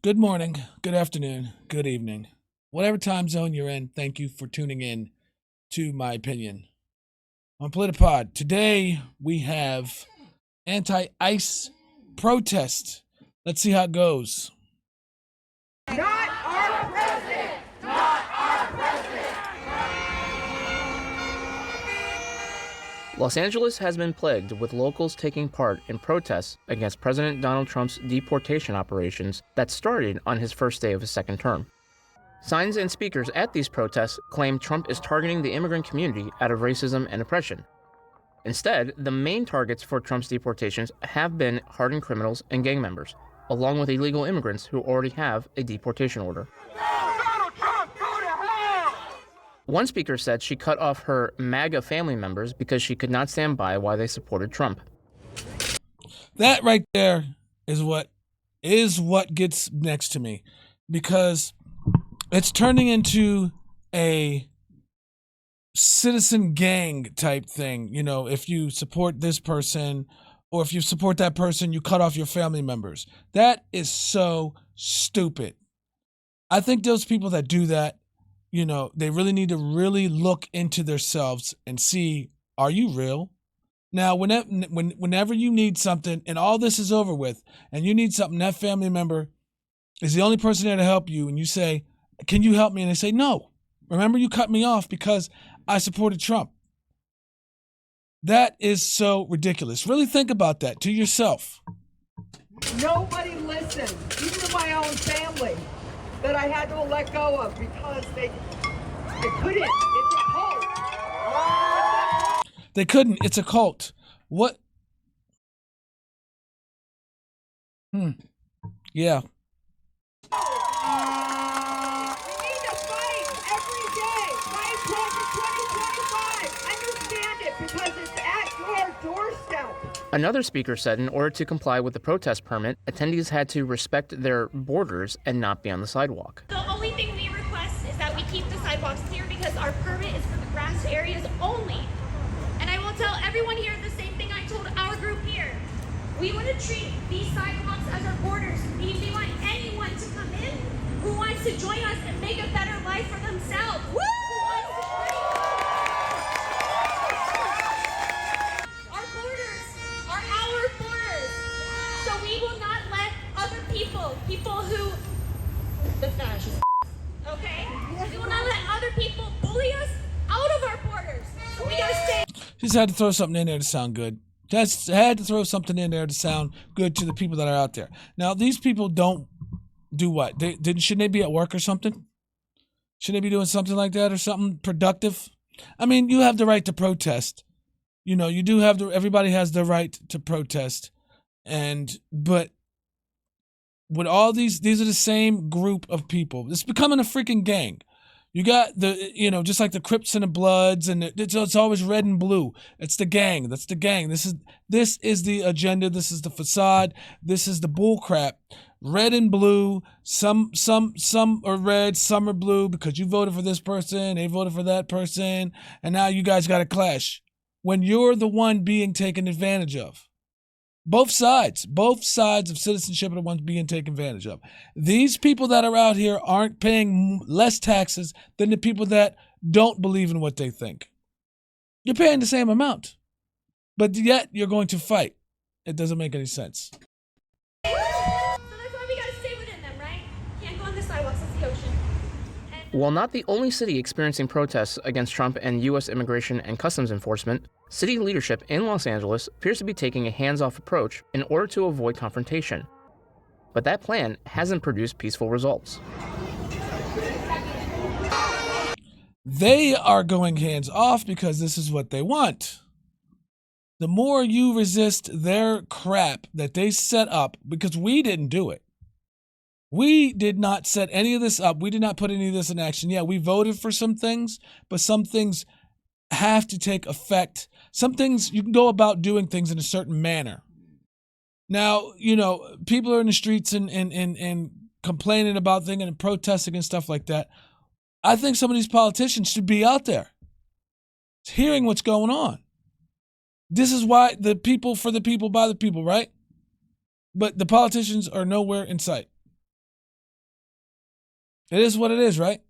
Good morning, good afternoon, good evening. Whatever time zone you're in, thank you for tuning in to my opinion. On Politapod, today we have anti-ICE protest. Let's see how it goes. Not our president! Not our president! Los Angeles has been plagued with locals taking part in protests against President Donald Trump's deportation operations that started on his first day of his second term. Signs and speakers at these protests claim Trump is targeting the immigrant community out of racism and oppression. Instead, the main targets for Trump's deportations have been hardened criminals and gang members, along with illegal immigrants who already have a deportation order. Donald Trump, go to hell! One speaker said she cut off her MAGA family members because she could not stand by while they supported Trump. That right there is what gets next to me, because it's turning into a citizen gang type thing. You know, if you support this person or if you support that person, you cut off your family members. That is so stupid. I think those people that do that, you know, they really need to really look into themselves and see, are you real? Now, whenever you need something and all this is over with and you need something, that family member is the only person there to help you, and you say, can you help me? And they say, no. Remember, you cut me off because I supported Trump. That is so ridiculous. Really think about that to yourself. Nobody listened, even to my own family, that I had to let go of because they couldn't. It's a cult. They couldn't. It's a cult. What? Yeah. We need to fight every day. Fight for 2025. Understand it because it's at your doorstep. Another speaker said in order to comply with the protest permit, attendees had to respect their borders and not be on the sidewalk. The only thing we request is that we keep the sidewalks clear because our permit is for the grass areas only. And I will tell everyone here the same thing I told our group here. We want to treat these sidewalks as our borders. We want anyone to come in who wants to join us and make a better life for themselves. Woo! Our borders are our borders. So we will not let other people who, the fascists, okay? We will not let other people bully us out of our borders. So we gotta stay. Just had to throw something in there to sound good. Just had to throw something in there to sound good to the people that are out there. Now, these people don't do what? Shouldn't they be at work or something? Shouldn't they be doing something like that or something productive? I mean, you have the right to protest. You know, you do have everybody has the right to protest. But with all these are the same group of people. It's becoming a freaking gang. You got just like the Crips and the Bloods, and it's always red and blue. It's the gang. That's the gang. This is the agenda. This is the facade. This is the bull crap. Red and blue. Some are red, some are blue because you voted for this person, they voted for that person, and now you guys got to clash when you're the one being taken advantage of. Both sides of citizenship are the ones being taken advantage of. These people that are out here aren't paying less taxes than the people that don't believe in what they think. You're paying the same amount, but yet you're going to fight. It doesn't make any sense. So that's why we gotta stay within them, right? Can't go on the sidewalks, it's the ocean. While not the only city experiencing protests against Trump and U.S. immigration and customs enforcement, city leadership in Los Angeles appears to be taking a hands-off approach in order to avoid confrontation. But that plan hasn't produced peaceful results. They are going hands-off because this is what they want. The more you resist their crap that they set up, because we didn't do it. We did not set any of this up. We did not put any of this in action. Yeah, we voted for some things, but some things have to take effect. Some things you can go about doing things in a certain manner. Now, you know, people are in the streets and complaining about things and protesting and stuff like that. I think some of these politicians should be out there hearing what's going on. This is why the people for the people by the people, right? But the politicians are nowhere in sight. It is what it is, right?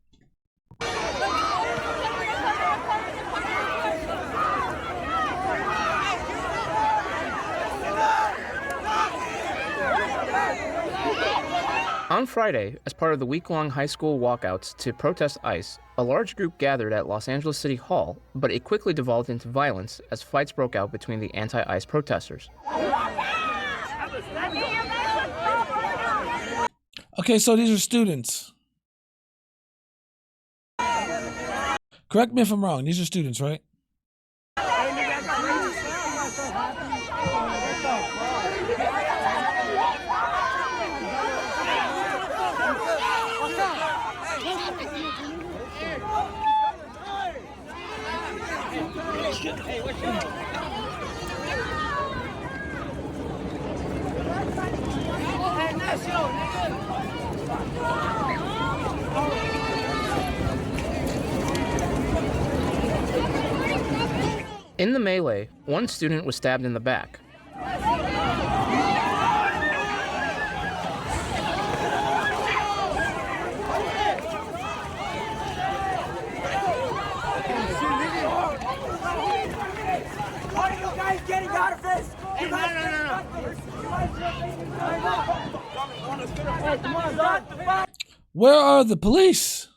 On Friday, as part of the week-long high school walkouts to protest ICE, a large group gathered at Los Angeles City Hall, but it quickly devolved into violence as fights broke out between the anti-ICE protesters. Okay, so these are students. Correct me if I'm wrong. These are students, right? In the melee, one student was stabbed in the back. Where are the police?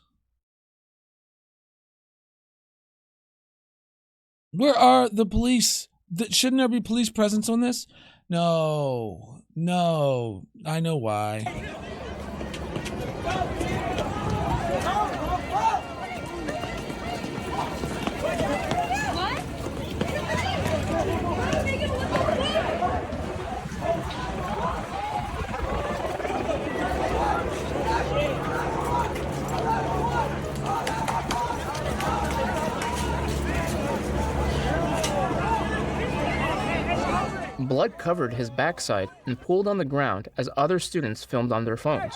Where are the police? Shouldn't there be police presence on this? No. I know why. Blood covered his backside and pooled on the ground as other students filmed on their phones.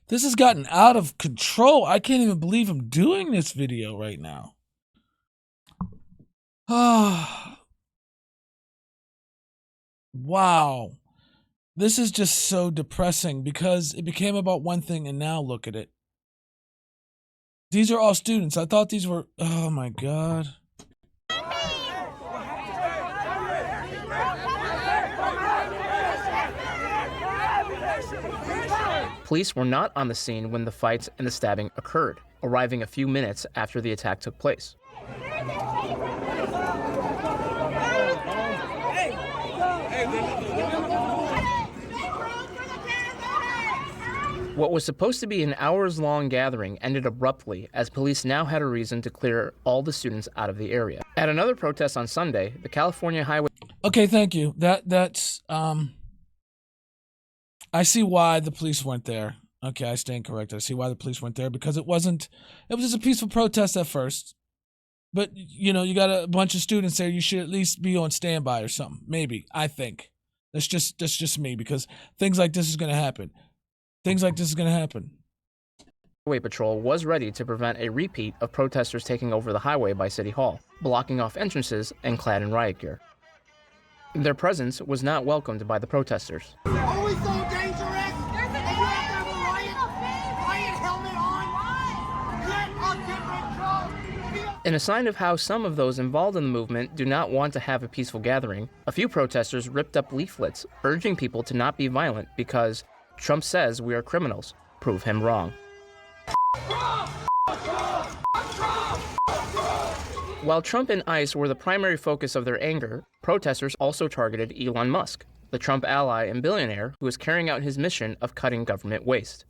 This has gotten out of control. I can't even believe I'm doing this video right now. Wow. This is just so depressing because it became about one thing and now look at it. These are all students. I thought these were, oh my God. Police were not on the scene when the fights and the stabbing occurred, arriving a few minutes after the attack took place. What was supposed to be an hours-long gathering ended abruptly as police now had a reason to clear all the students out of the area. At another protest on Sunday, the California Highway... Okay, thank you. That's I see why the police weren't there. Okay, I stand corrected. I see why the police weren't there because it was just a peaceful protest at first. But, you know, you got a bunch of students there. You should at least be on standby or something. Maybe, I think. That's just me because things like this is going to happen. Things like this is going to happen. Highway Patrol was ready to prevent a repeat of protesters taking over the highway by City Hall, blocking off entrances and clad in riot gear. Their presence was not welcomed by the protesters. Always so dangerous! And you have to have a riot helmet on! Get a different job! In a sign of how some of those involved in the movement do not want to have a peaceful gathering, a few protesters ripped up leaflets urging people to not be violent because Trump says we are criminals. Prove him wrong. While Trump and ICE were the primary focus of their anger, protesters also targeted Elon Musk, the Trump ally and billionaire who is carrying out his mission of cutting government waste.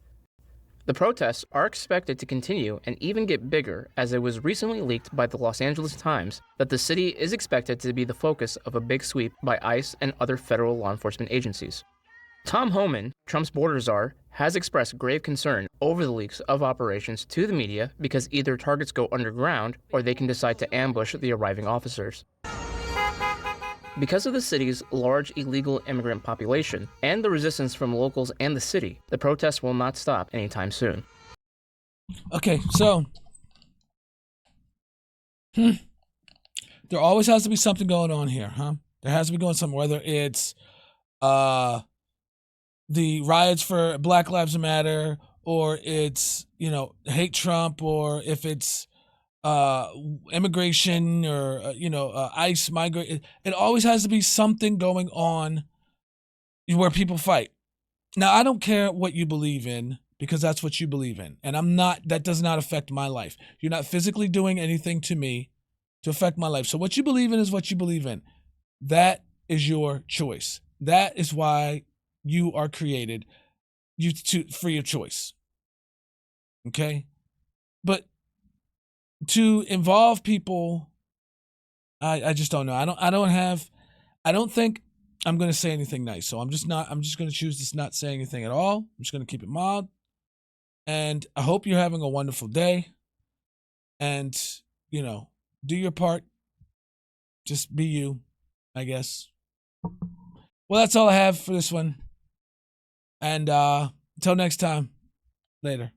The protests are expected to continue and even get bigger, as it was recently leaked by the Los Angeles Times that the city is expected to be the focus of a big sweep by ICE and other federal law enforcement agencies. Tom Homan, Trump's border czar, has expressed grave concern over the leaks of operations to the media because either targets go underground or they can decide to ambush the arriving officers. Because of the city's large illegal immigrant population and the resistance from locals and the city, the protests will not stop anytime soon. Okay, so There always has to be something going on here, huh? There has to be going something, whether it's the riots for Black Lives Matter, or it's, hate Trump, or if it's immigration, or ICE migrate. It always has to be something going on where people fight. Now, I don't care what you believe in, because that's what you believe in, and that does not affect my life. You're not physically doing anything to me to affect my life. So what you believe in is what you believe in. That is your choice. That is why you are created, for your choice. Okay? But to involve people, I just don't know. I don't think I'm going to say anything nice. So I'm just going to choose to not say anything at all. I'm just going to keep it mild. And I hope you're having a wonderful day. And, do your part. Just be you, I guess. Well, that's all I have for this one. And until next time, later.